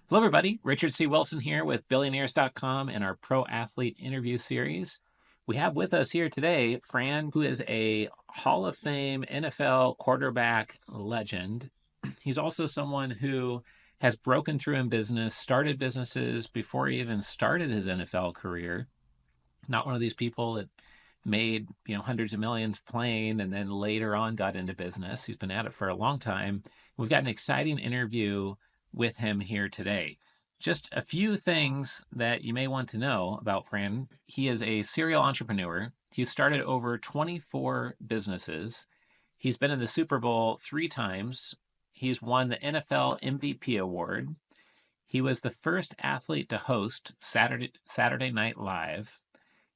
Hello, everybody. Richard C. Wilson here with Billionaires.com and our Pro Athlete interview series. We have with us here today Fran, who is a Hall of Fame NFL quarterback legend. He's also someone who has broken through in business, started businesses before he even started his NFL career. Not one of these people that made hundreds of millions playing and then later on got into business. He's been at it for a long time. We've got an exciting interview with him here today. Just a few things that you may want to know about Fran. He is a serial entrepreneur. He started over 24 businesses. He's been in the Super Bowl 3 times. He's won the NFL MVP award. He was the first athlete to host Saturday Night Live.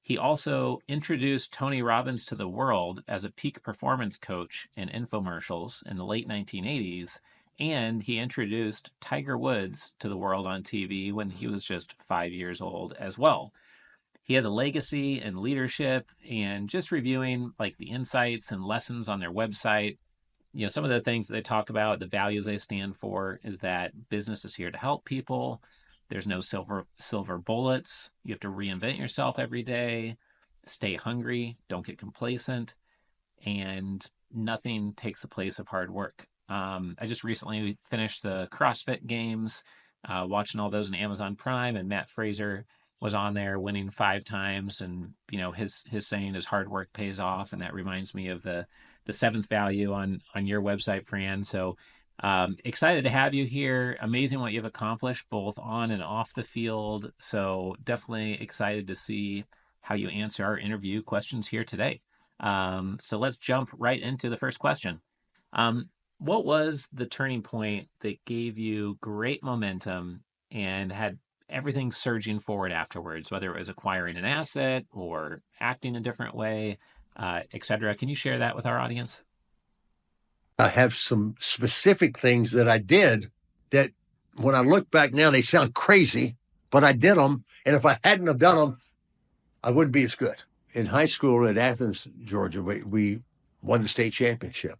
He also introduced Tony Robbins to the world as a peak performance coach in infomercials in the late 1980s, and he introduced Tiger Woods to the world on TV when he was just 5 years old as well. He has a legacy in leadership, and just reviewing like the insights and lessons on their website, some of the things that they talk about, the values they stand for, is that business is here to help people. There's no silver bullets. You have to reinvent yourself every day. Stay hungry. Don't get complacent. And nothing takes the place of hard work. I just recently finished the CrossFit Games, watching all those on Amazon Prime, and Matt Fraser was on there winning 5 times. And his saying is hard work pays off, and that reminds me of the seventh value on your website, Fran. So excited to have you here. Amazing what you've accomplished both on and off the field. So definitely excited to see how you answer our interview questions here today. So let's jump right into the first question. What was the turning point that gave you great momentum and had everything surging forward afterwards, whether it was acquiring an asset or acting a different way, et cetera? Can you share that with our audience? I have some specific things that I did that when I look back now, they sound crazy, but I did them. And if I hadn't have done them, I wouldn't be as good. In high school at Athens, Georgia, we won the state championship.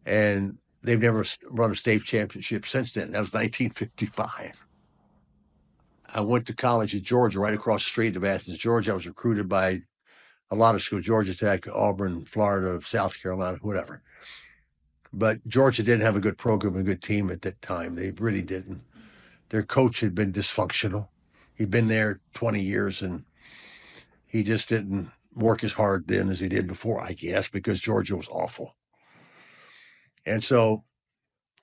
And they've never run a state championship since then. That was 1955. I went to college at Georgia, right across the street of Athens, Georgia. I was recruited by a lot of schools, Georgia Tech, Auburn, Florida, South Carolina, whatever. But Georgia didn't have a good program, a good team at that time. They really didn't. Their coach had been dysfunctional. He'd been there 20 years, and he just didn't work as hard then as he did before, I guess, because Georgia was awful. And so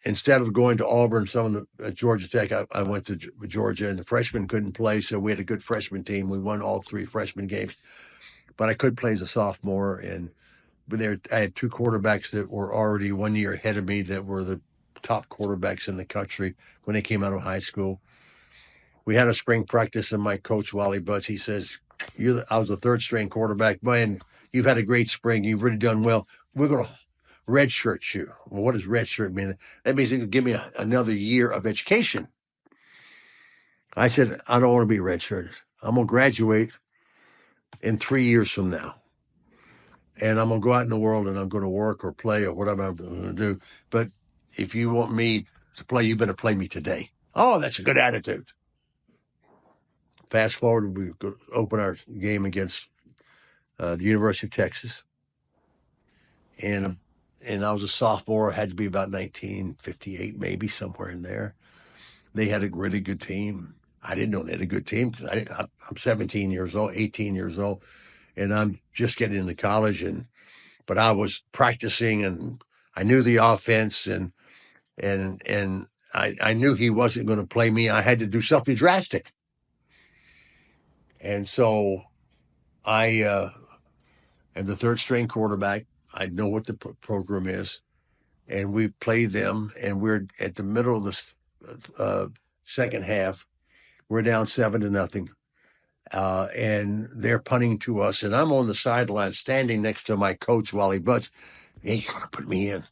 instead of going to Auburn, at Georgia Tech, I went to Georgia, and the freshmen couldn't play, so we had a good freshman team. We won all 3 freshman games. But I could play as a sophomore, I had 2 quarterbacks that were already 1 year ahead of me that were the top quarterbacks in the country when they came out of high school. We had a spring practice, and my coach, Wally Butts, he says, I was a 3rd-string quarterback. Man, you've had a great spring. You've really done well. We're going to redshirt you. Well, what does redshirt mean? That means you can give me another year of education. I said, I don't want to be redshirted. I'm going to graduate in 3 years from now. And I'm going to go out in the world and I'm going to work or play or whatever I'm going to do. But if you want me to play, you better play me today. Oh, that's a good attitude. Fast forward, we open our game against the University of Texas. And I was a sophomore. I had to be about 1958, maybe somewhere in there. They had a really good team. I didn't know they had a good team because I'm 17 years old, 18 years old, and I'm just getting into college. But I was practicing, and I knew the offense, and I knew he wasn't going to play me. I had to do something drastic. And so I am the 3rd-string quarterback. I know what the program is. And we played them, and we're at the middle of the second half. We're down 7-0. And they're punting to us. And I'm on the sideline standing next to my coach, Wally Butts. Hey, you got to put me in.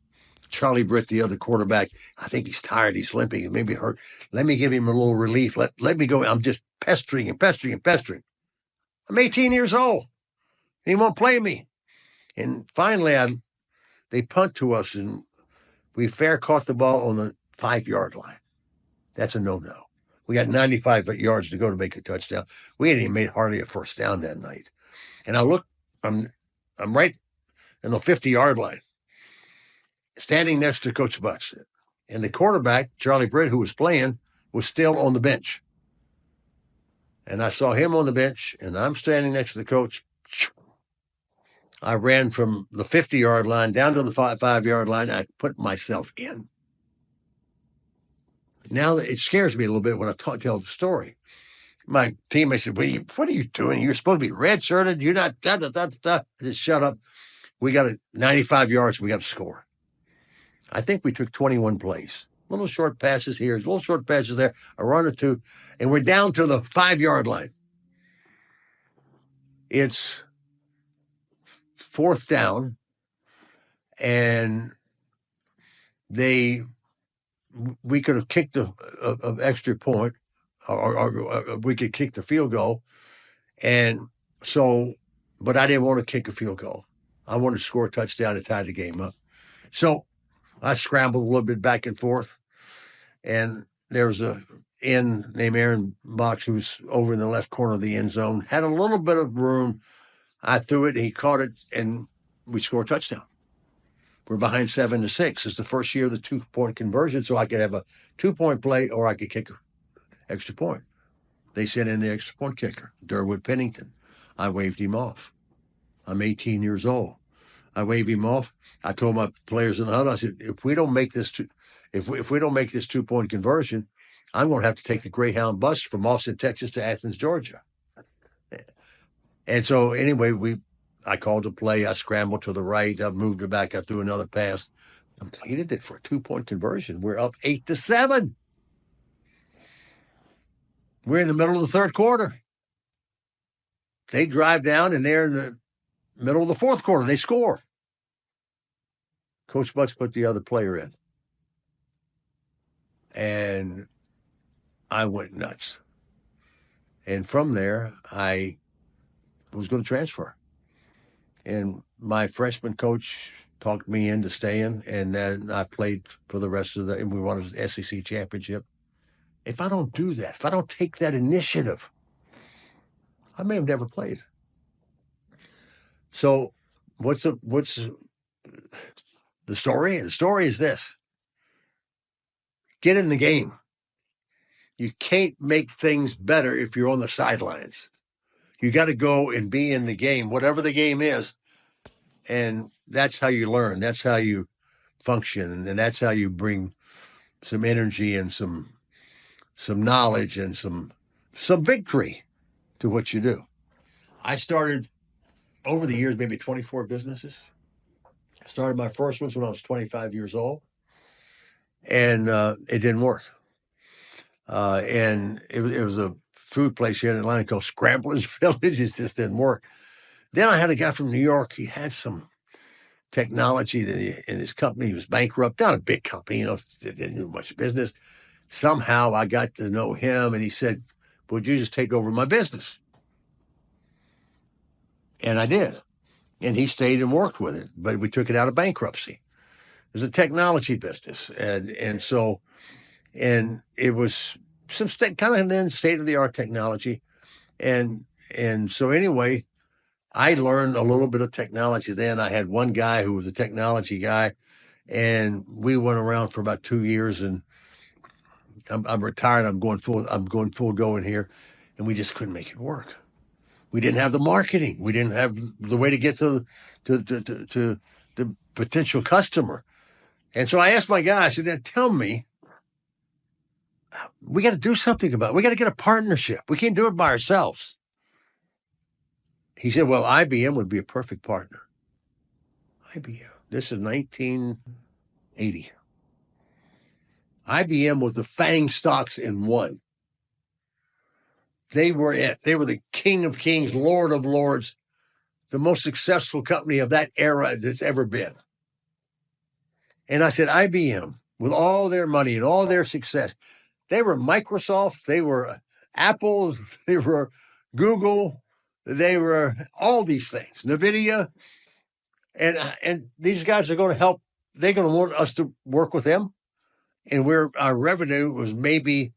Charlie Britt, the other quarterback, I think he's tired. He's limping. He may be hurt. Let me give him a little relief. Let me go. I'm just pestering and pestering and pestering. I'm 18 years old. He won't play me. And finally, they punt to us, and we fair caught the ball on the 5-yard line. That's a no-no. We got 95 yards to go to make a touchdown. We hadn't even made hardly a first down that night. And I look, I'm right in the 50-yard line, standing next to Coach Butts. And the quarterback, Charlie Britt, who was playing, was still on the bench. And I saw him on the bench, and I'm standing next to the coach. I ran from the 50-yard line down to the 5-yard line. I put myself in. Now it scares me a little bit when I tell the story. My teammate said, what are you doing? You're supposed to be red-shirted. You're not, da, da, da, da. I said, shut up. We got 95 yards. We got to score. I think we took 21 plays. Little short passes here, little short passes there, a run or two, and we're down to the 5-yard line. It's fourth down, and we could have kicked an extra point, or we could kick the field goal. And so, but I didn't want to kick a field goal. I wanted to score a touchdown to tie the game up. So I scrambled a little bit back and forth. And there was a end named Aaron Box who's over in the left corner of the end zone, had a little bit of room. I threw it, and he caught it, and we scored a touchdown. We're behind 7-6. It's the first year of the 2-point conversion, so I could have a 2-point play or I could kick an extra point. They sent in the extra point kicker, Durwood Pennington. I waved him off. I'm 18 years old. I waved him off. I told my players in the huddle, I said, if we don't make this 2-point conversion, I'm going to have to take the Greyhound bus from Austin, Texas to Athens, Georgia. And so anyway, I called a play. I scrambled to the right. I moved it back. I threw another pass. Completed it for a 2-point conversion. We're up 8-7. We're in the middle of the third quarter. They drive down, and they're in the middle of the fourth quarter. They score. Coach Butts put the other player in. And I went nuts. And from there, I was going to transfer. And my freshman coach talked me into staying, and then I played for the rest of and we won an SEC championship. If I don't do that, if I don't take that initiative, I may have never played. So what's the story? The story is this. Get in the game. You can't make things better if you're on the sidelines. You got to go and be in the game, whatever the game is. And that's how you learn. That's how you function. And that's how you bring some energy and some knowledge and some victory to what you do. I started over the years, maybe 24 businesses. I started my first ones when I was 25 years old. And it didn't work. And it was a food place here in Atlanta called Scramblers Village. It just didn't work. Then I had a guy from New York. He had some technology in his company. He was bankrupt, not a big company, didn't do much business. Somehow I got to know him, and he said, would you just take over my business? And I did. And he stayed and worked with it, but we took it out of bankruptcy. It was a technology business. And so it was some kind of then state-of-the-art technology. And so anyway, I learned a little bit of technology then. I had one guy who was a technology guy, and we went around for about 2 years, and I'm retired. I'm going full go in here, and we just couldn't make it work. We didn't have the marketing. We didn't have the way to get to the potential customer. And so I asked my guy, I said, then tell me, we got to do something about it. We got to get a partnership. We can't do it by ourselves. He said, well, IBM would be a perfect partner. IBM. This is 1980. IBM was the FANG stocks in one. They were it. They were the king of kings, lord of lords, the most successful company of that era that's ever been. And I said, IBM, with all their money and all their success, they were Microsoft, they were Apple, they were Google, they were all these things, NVIDIA. And these guys are going to help. They're going to want us to work with them. and our revenue was maybe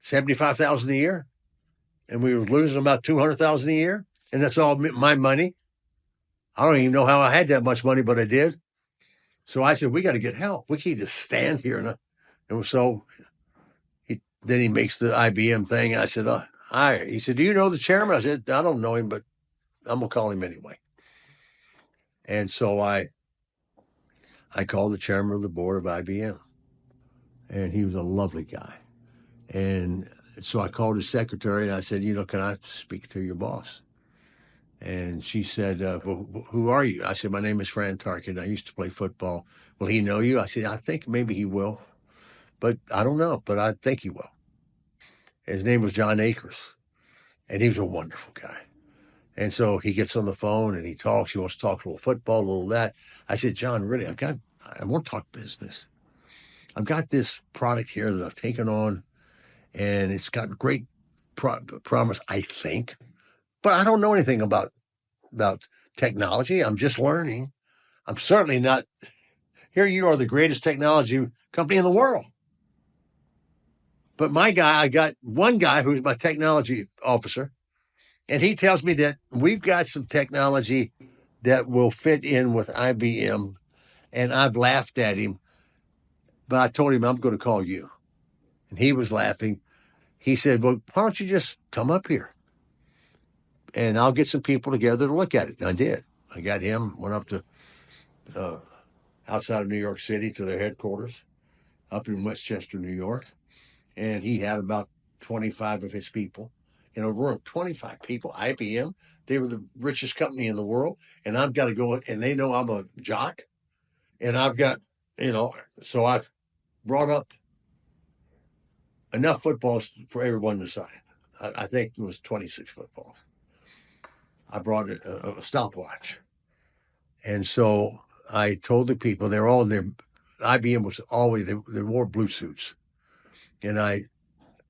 75,000 a year, and we were losing about 200,000 a year, and that's all my money. I don't even know how I had that much money, but I did. So I said, we got to get help. We can't just stand here. And so then he makes the IBM thing. I said, hi. He said, do you know the chairman? I said, I don't know him, but I'm going to call him anyway. And so I called the chairman of the board of IBM, and he was a lovely guy. And so I called his secretary, and I said, can I speak to your boss? And she said, well, who are you? I said, my name is Fran Tarkenton. I used to play football. Will he know you? I said, I think maybe he will, but I don't know, but I think he will. His name was John Akers, and he was a wonderful guy. And so he gets on the phone and he talks. He wants to talk a little football, a little that. I said, John, really, I want to talk business. I've got this product here that I've taken on, and it's got great promise, I think, but I don't know anything about technology. I'm just learning. I'm certainly not. Here you are, the greatest technology company in the world. But I got one guy who's my technology officer, and he tells me that we've got some technology that will fit in with IBM. And I've laughed at him, but I told him, I'm going to call you. And he was laughing. He said, well, why don't you just come up here and I'll get some people together to look at it. And I did. I got him, went up to outside of New York City to their headquarters up in Westchester, New York. And he had about 25 of his people in a room, 25 people, IBM. They were the richest company in the world. And I've got to go, and they know I'm a jock. And I've got, so I've brought up enough footballs for everyone to sign. I think it was 26 footballs. I brought a stopwatch. And so I told the people, they're all in their, IBM was always, they wore blue suits. And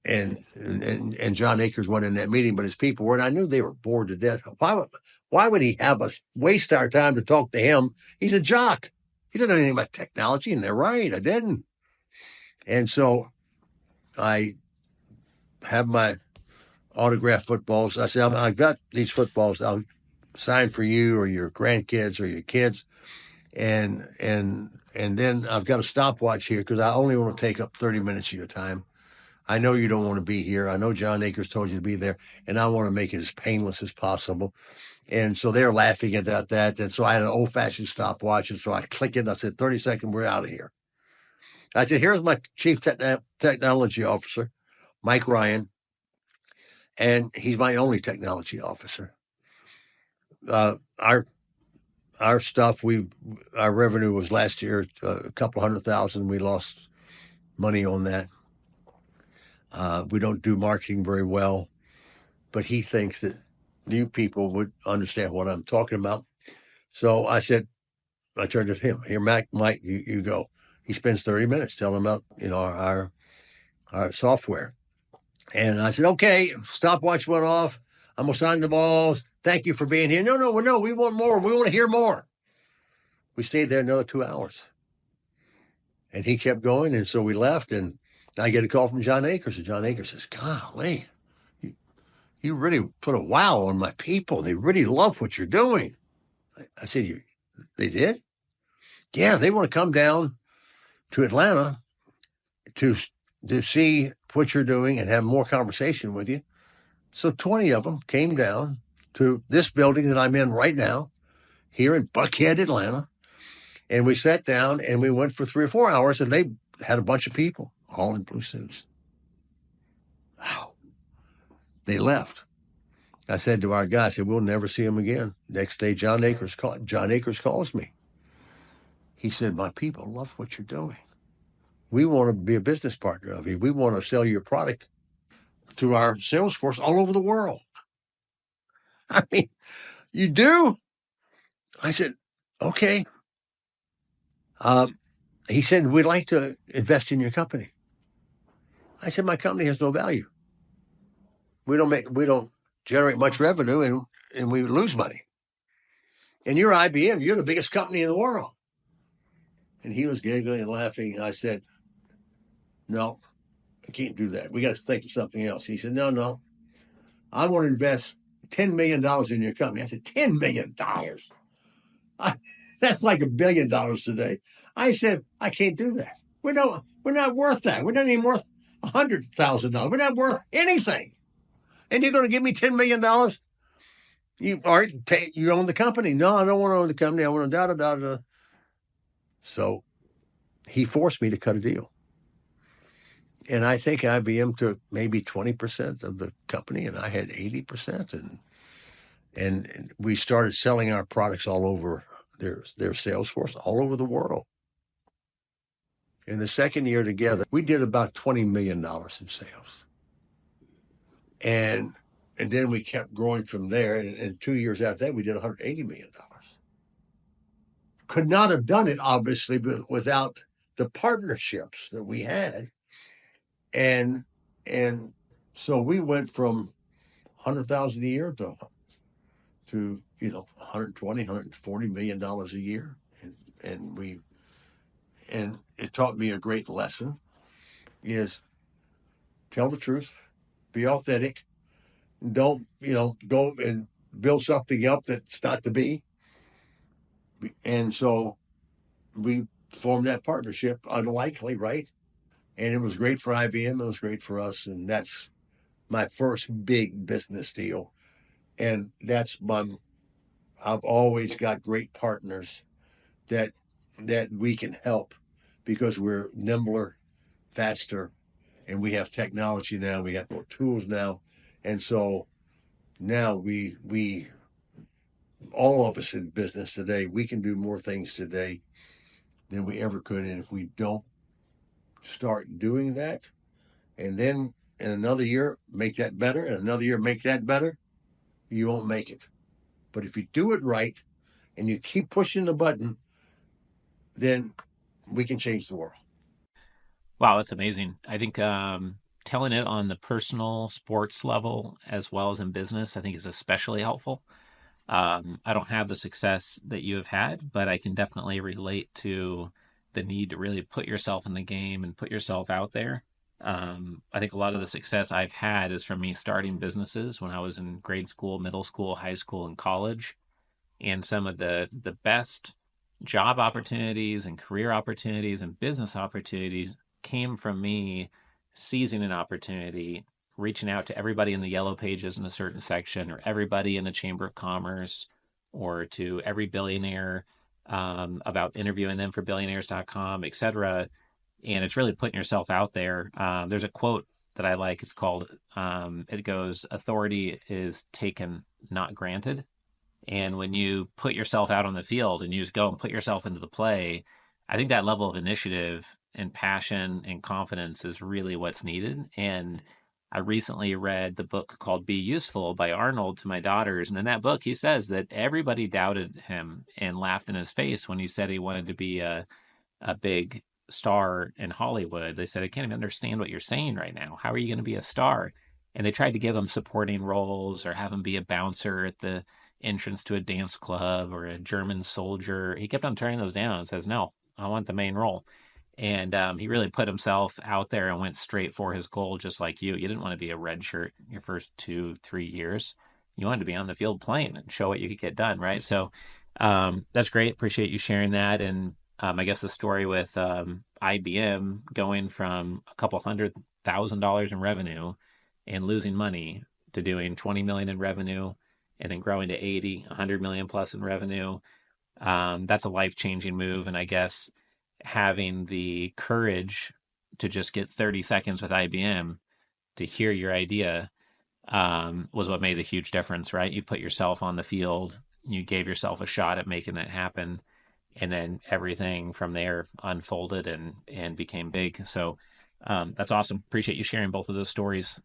and John Akers went in that meeting, but his people were, and I knew they were bored to death. Why would he have us waste our time to talk to him? He's a jock. He doesn't know anything about technology, and they're right. I didn't. And so I have my autographed footballs. I said, I've got these footballs. I'll sign for you or your grandkids or your kids. And then I've got a stopwatch here because I only want to take up 30 minutes of your time. I know you don't want to be here. I know John Akers told you to be there, and I want to make it as painless as possible. And so they're laughing about that. And so I had an old-fashioned stopwatch, and so I click it. And I said, 30 seconds, we're out of here. I said, here's my chief technology officer, Mike Ryan, and he's my only technology officer. Our stuff, our revenue was last year a couple 100,000. We lost money on that. We don't do marketing very well, but he thinks that new people would understand what I'm talking about. So I said, I turned to him. Here, Mike, you go. He spends 30 minutes telling about our software. And I said, okay, stopwatch went off. I'm going to sign the balls. Thank you for being here. No, we want more. We want to hear more. We stayed there another 2 hours. And he kept going. And so we left. And I get a call from John Akers. And John Akers says, golly, you really put a wow on my people. They really love what you're doing. I said, they did? Yeah, they want to come down to Atlanta to see what you're doing and have more conversation with you. So 20 of them came down to this building that I'm in right now, here in Buckhead, Atlanta. And we sat down and we went for 3 or 4 hours, and they had a bunch of people, all in blue suits. Wow. They left. I said to our guy, I said, we'll never see him again. Next day, John Akers calls me. He said, my people love what you're doing. We want to be a business partner of you. We want to sell your product through our sales force all over the world. I mean, you do? I said, okay. He said, we'd like to invest in your company. I said, my company has no value. We don't generate much revenue, and we lose money. And you're IBM. You're the biggest company in the world. And he was giggling and laughing. And I said, no, I can't do that. We got to think of something else. He said, no, I want to invest $10 million in your company. I said, $10 million? That's like $1 billion today. I said, I can't do that. We're not worth that. We're not even worth $100,000. We're not worth anything. And you're going to give me $10 million? You you own the company. No, I don't want to own the company. I want to So he forced me to cut a deal. And I think IBM took maybe 20% of the company, and I had 80%. And we started selling our products all over their sales force, all over the world. In the second year together, we did about $20 million in sales. And then we kept growing from there. And 2 years after that, we did $180 million. Could not have done it, obviously, without the partnerships that we had. And so we went from 100,000 a year to 120, $140 million a year. And it taught me a great lesson is tell the truth, be authentic, don't, go and build something up that's not to be. And so we formed that partnership, unlikely, right? And it was great for IBM. It was great for us. And that's my first big business deal. And I've always got great partners that we can help because we're nimbler, faster, and we have technology now. We have more tools now. And so now we all of us in business today, we can do more things today than we ever could. And if we don't start doing that, and then in another year make that better, and another year make that better, you won't make it. But if you do it right and you keep pushing the button, then we can change the world. Wow, that's amazing. I think telling it on the personal sports level as well as in business, I think is especially helpful. I don't have the success that you have had, but I can definitely relate to the need to really put yourself in the game and put yourself out there. I think a lot of the success I've had is from me starting businesses when I was in grade school, middle school, high school, and college. And some of the best job opportunities and career opportunities and business opportunities came from me seizing an opportunity, reaching out to everybody in the yellow pages in a certain section, or everybody in the Chamber of Commerce, or to every billionaire about interviewing them for billionaires.com, et cetera. And it's really putting yourself out there. There's a quote that I like. It's called, it goes, authority is taken, not granted. And when you put yourself out on the field and you just go and put yourself into the play, I think that level of initiative and passion and confidence is really what's needed. And I recently read the book called Be Useful by Arnold to my daughters. And in that book, he says that everybody doubted him and laughed in his face when he said he wanted to be a big star in Hollywood. They said, I can't even understand what you're saying right now. How are you going to be a star? And they tried to give him supporting roles or have him be a bouncer at the entrance to a dance club or a German soldier. He kept on turning those down and says, no, I want the main role. And he really put himself out there and went straight for his goal, just like you. You didn't want to be a red shirt your first 2-3 years. You wanted to be on the field playing and show what you could get done, right? So that's great. Appreciate you sharing that. And I guess the story with IBM going from a couple $100,000 in revenue and losing money to doing 20 million in revenue and then growing to 80, 100 million plus in revenue. That's a life-changing move. And I guess having the courage to just get 30 seconds with IBM to hear your idea was what made the huge difference, right? You put yourself on the field, you gave yourself a shot at making that happen, and then everything from there unfolded and became big. So that's awesome. Appreciate you sharing both of those stories.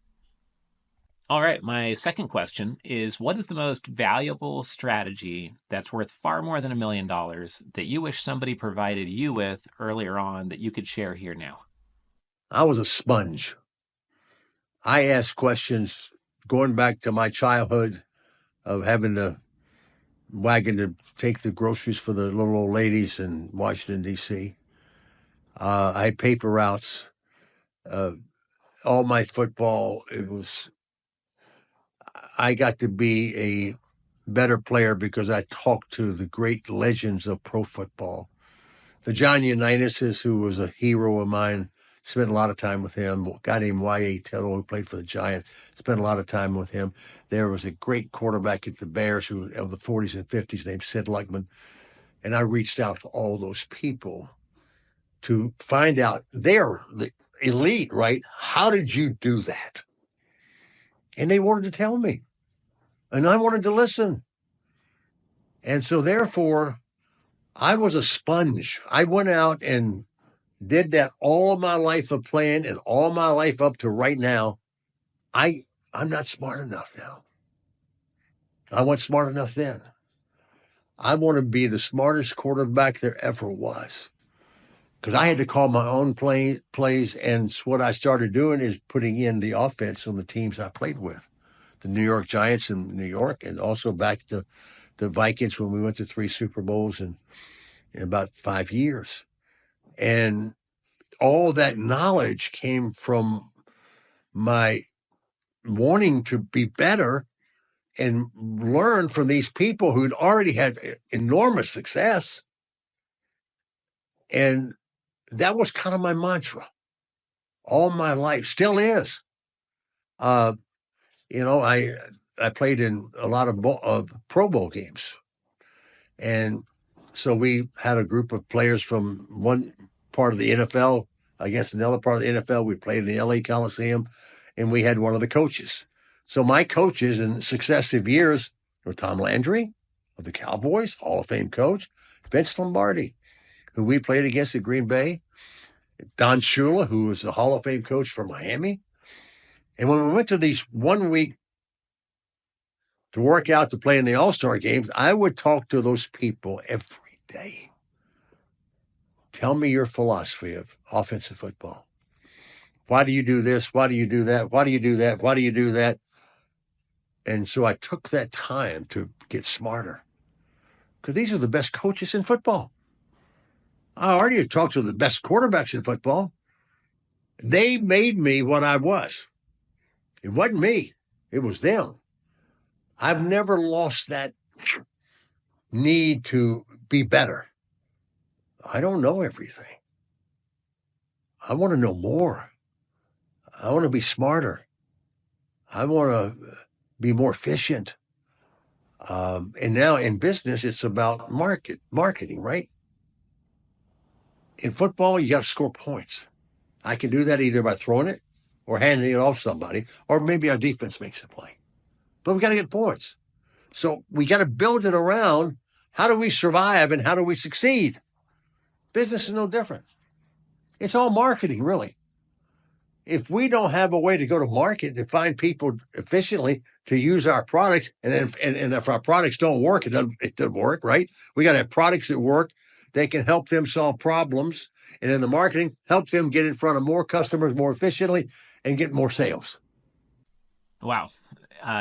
All right, my second question is, what is the most valuable strategy that's worth far more than $1 million that you wish somebody provided you with earlier on that you could share here now? I was a sponge. I asked questions going back to my childhood of having the wagon to take the groceries for the little old ladies in Washington, D.C. I had paper routes. Uh, all my football, I got to be a better player because I talked to the great legends of pro football. The John Unitas, who was a hero of mine, spent a lot of time with him. A guy named Y.A. Tittle, who played for the Giants, spent a lot of time with him. There was a great quarterback at the Bears who of the 40s and 50s named Sid Luckman. And I reached out to all those people to find out they're the elite, right? How did you do that? And they wanted to tell me. And I wanted to listen. And so therefore, I was a sponge. I went out and did that all of my life of playing and all my life up to right now. I'm not smart enough now. I wasn't smart enough then. I want to be the smartest quarterback there ever was. Because I had to call my own plays, and what I started doing is putting in the offense on the teams I played with, the New York Giants in New York, and also back to the Vikings when we went to 3 Super Bowls in about 5 years. And all that knowledge came from my wanting to be better and learn from these people who'd already had enormous success. And that was kind of my mantra all my life, still is. Uh, I played in a lot of Pro Bowl games. And so we had a group of players from one part of the NFL against another part of the NFL. We played in the LA Coliseum, and we had one of the coaches. So my coaches in successive years were Tom Landry of the Cowboys, Hall of Fame coach, Vince Lombardi, who we played against at Green Bay, Don Shula, who was the Hall of Fame coach for Miami. And when we went to these 1 week to work out to play in the All-Star games, I would talk to those people every day. Tell me your philosophy of offensive football. Why do you do this? Why do you do that? Why do you do that? Why do you do that? And so I took that time to get smarter because these are the best coaches in football. I already talked to the best quarterbacks in football. They made me what I was. It wasn't me. It was them. I've never lost that need to be better. I don't know everything. I want to know more. I want to be smarter. I want to be more efficient. And now in business, it's about marketing, right? In football, you got to score points. I can do that either by throwing it or handing it off somebody, or maybe our defense makes a play. But we got to get points. So we got to build it around how do we survive and how do we succeed? Business is no different. It's all marketing, really. If we don't have a way to go to market and find people efficiently to use our products, and if our products don't work, it doesn't work, right? We got to have products that work. They can help them solve problems, and in the marketing, help them get in front of more customers more efficiently and get more sales. Wow.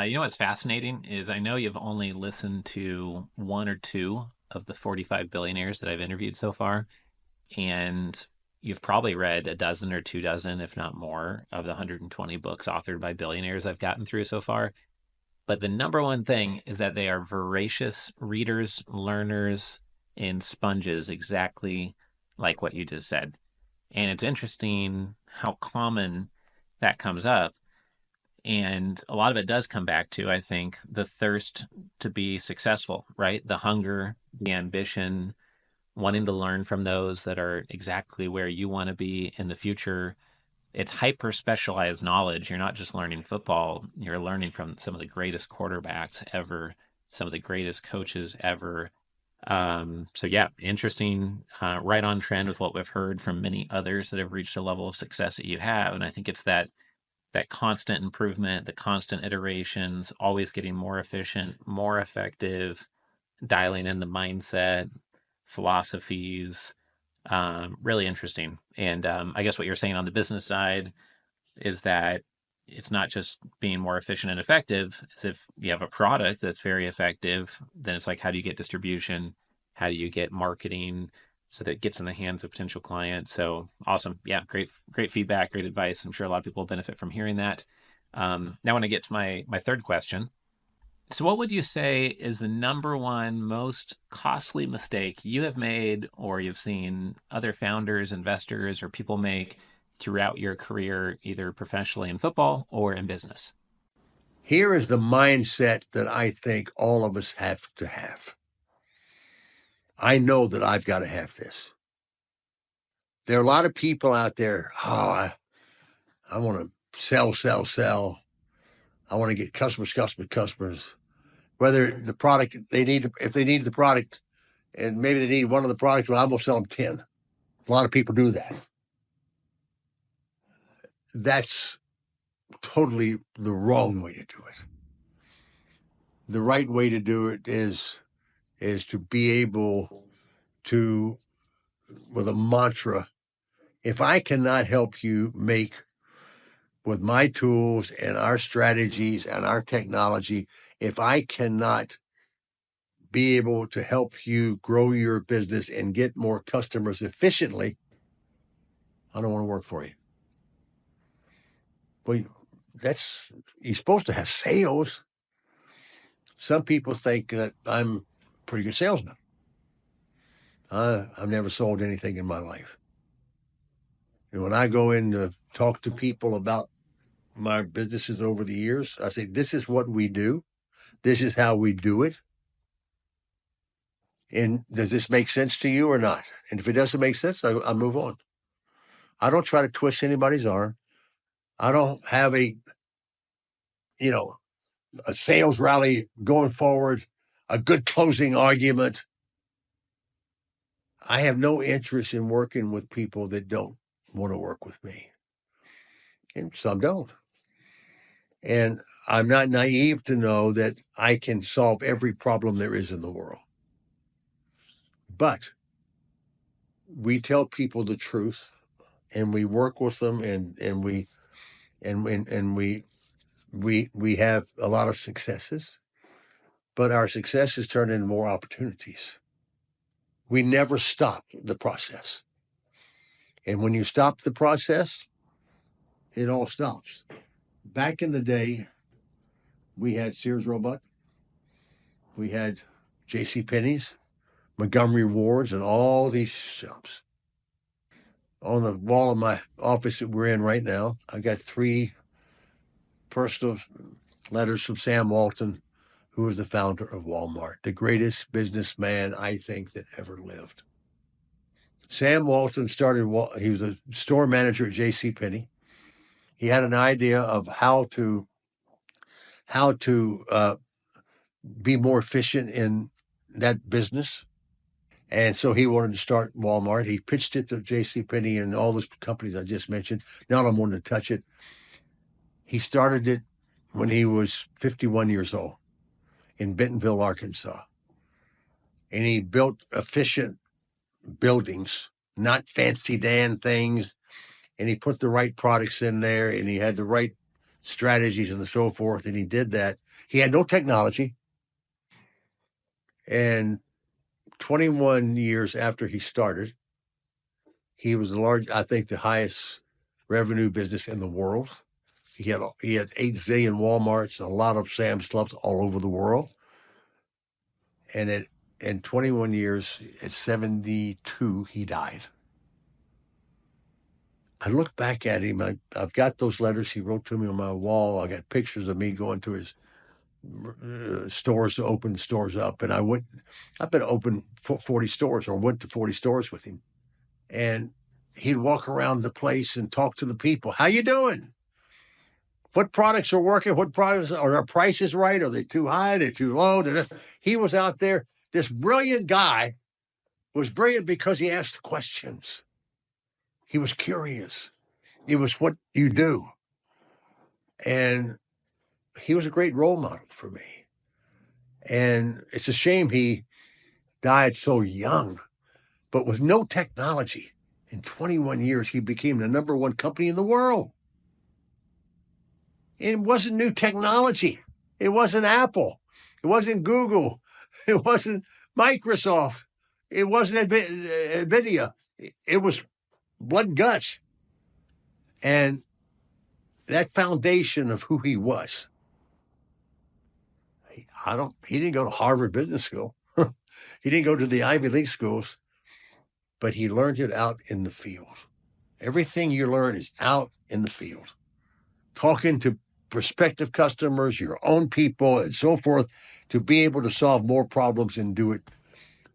You know what's fascinating is I know you've only listened to one or two of the 45 billionaires that I've interviewed so far, and you've probably read a dozen or 2 dozen, if not more, of the 120 books authored by billionaires I've gotten through so far. But the number one thing is that they are voracious readers, learners, and sponges, exactly like what you just said. And it's interesting how common that comes up. And a lot of it does come back to, I think, the thirst to be successful, right? The hunger, the ambition, wanting to learn from those that are exactly where you want to be in the future. It's hyper specialized knowledge. You're not just learning football, you're learning from some of the greatest quarterbacks ever, some of the greatest coaches ever. So yeah, interesting, right on trend with what we've heard from many others that have reached a level of success that you have. And I think it's that constant improvement, the constant iterations, always getting more efficient, more effective, dialing in the mindset, philosophies. Really interesting. And I guess what you're saying on the business side is that it's not just being more efficient and effective. As if you have a product that's very effective, then it's like, how do you get distribution? How do you get marketing? so that it gets in the hands of potential clients. So awesome. Yeah, great feedback, great advice. I'm sure a lot of people will benefit from hearing that. Now I want to get to my third question. So what would you say is the number one most costly mistake you have made or you've seen other founders, investors, or people make throughout your career, either professionally in football or in business? Here is the mindset that I think all of us have to have. I know that I've got to have this. There are a lot of people out there, I want to sell. I want to get customers. Whether the product they need, if they need the product, and maybe they need one of the products, well, I'm going to sell them 10. A lot of people do that. That's totally the wrong way to do it. The right way to do it is to be able to, with a mantra, if I cannot help you make with my tools and our strategies and our technology, if I cannot be able to help you grow your business and get more customers efficiently, I don't want to work for you. Well, you're supposed to have sales. Some people think that I'm a pretty good salesman. I've never sold anything in my life. And when I go in to talk to people about my businesses over the years, I say, this is what we do. This is how we do it. And does this make sense to you or not? And if it doesn't make sense, I move on. I don't try to twist anybody's arm. I don't have a sales rally going forward, a good closing argument. I have no interest in working with people that don't want to work with me. And some don't. And I'm not naive to know that I can solve every problem there is in the world. But we tell people the truth and we work with them and we have a lot of successes, but our successes turn into more opportunities. We never stop the process. And when you stop the process, it all stops. Back in the day, we had Sears Roebuck, we had J.C. Penney's, Montgomery Ward's, and all these shops. On the wall of my office that we're in right now, I got 3 personal letters from Sam Walton, who was the founder of Walmart, the greatest businessman I think that ever lived. Sam Walton he was a store manager at J.C. Penney. He had an idea of how to be more efficient in that business. And so he wanted to start Walmart. He pitched it to J.C. Penney and all those companies I just mentioned. None of them wanted to touch it. He started it when he was 51 years old in Bentonville, Arkansas. And he built efficient buildings, not fancy Dan things. And he put the right products in there and he had the right strategies and so forth. And he did that. He had no technology. And 21 years after he started, he was the highest revenue business in the world. He had 8 zillion Walmarts, a lot of Sam's Clubs all over the world. And in 21 years, at 72, he died. I look back at him. I've got those letters he wrote to me on my wall. I got pictures of me going to his stores to open stores up. And I've been open 40 stores or went to 40 stores with him. And he'd walk around the place and talk to the people. How you doing? What products are working? What products are our prices right? Are they too high? They're too low? He was out there. This brilliant guy was brilliant because he asked questions. He was curious. It was what you do. And he was a great role model for me. And it's a shame he died so young, but with no technology. In 21 years, he became the number 1 company in the world. It wasn't new technology. It wasn't Apple. It wasn't Google. It wasn't Microsoft. It wasn't NVIDIA. It was blood and guts. And that foundation of who he was. He didn't go to Harvard Business School. He didn't go to the Ivy League schools, but he learned it out in the field. Everything you learn is out in the field. Talking to prospective customers, your own people, and so forth, to be able to solve more problems and do it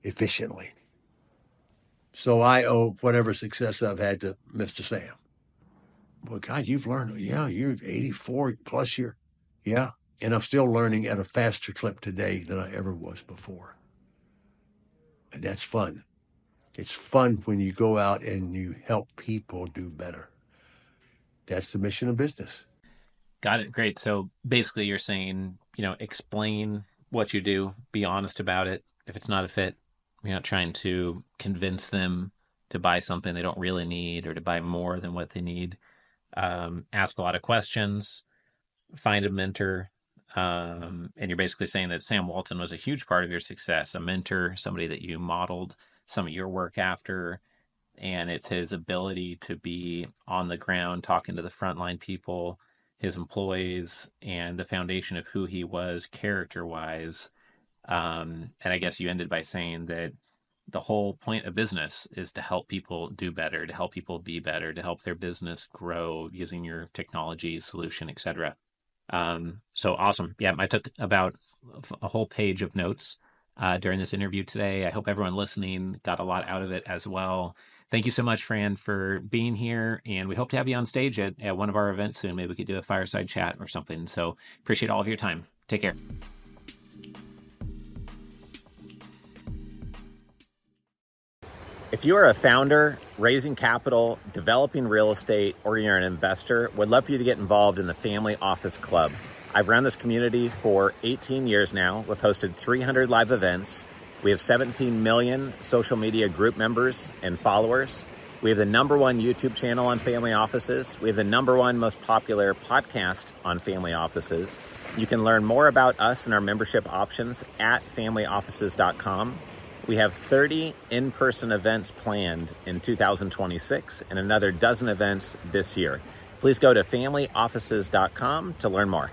efficiently. So I owe whatever success I've had to Mr. Sam. Well, God, you've learned. Yeah, you're 84 plus year. Yeah. And I'm still learning at a faster clip today than I ever was before. And that's fun. It's fun when you go out and you help people do better. That's the mission of business. Got it. Great. So basically you're saying, explain what you do, be honest about it. If it's not a fit, you're not trying to convince them to buy something they don't really need or to buy more than what they need. Ask a lot of questions, find a mentor. And you're basically saying that Sam Walton was a huge part of your success, a mentor, somebody that you modeled some of your work after. And it's his ability to be on the ground, talking to the frontline people, his employees, and the foundation of who he was character-wise. And I guess you ended by saying that the whole point of business is to help people do better, to help people be better, to help their business grow using your technology, solution, etc. So awesome. Yeah, I took about a whole page of notes during this interview today. I hope everyone listening got a lot out of it as well. Thank you so much, Fran, for being here. And we hope to have you on stage at one of our events soon. Maybe we could do a fireside chat or something. So appreciate all of your time. Take care. If you are a founder, raising capital, developing real estate, or you're an investor, would love for you to get involved in the Family Office Club. I've run this community for 18 years now. We've hosted 300 live events. We have 17 million social media group members and followers. We have the #1 YouTube channel on family offices. We have the #1 most popular podcast on family offices. You can learn more about us and our membership options at familyoffices.com. We have 30 in-person events planned in 2026 and another dozen events this year. Please go to familyoffices.com to learn more.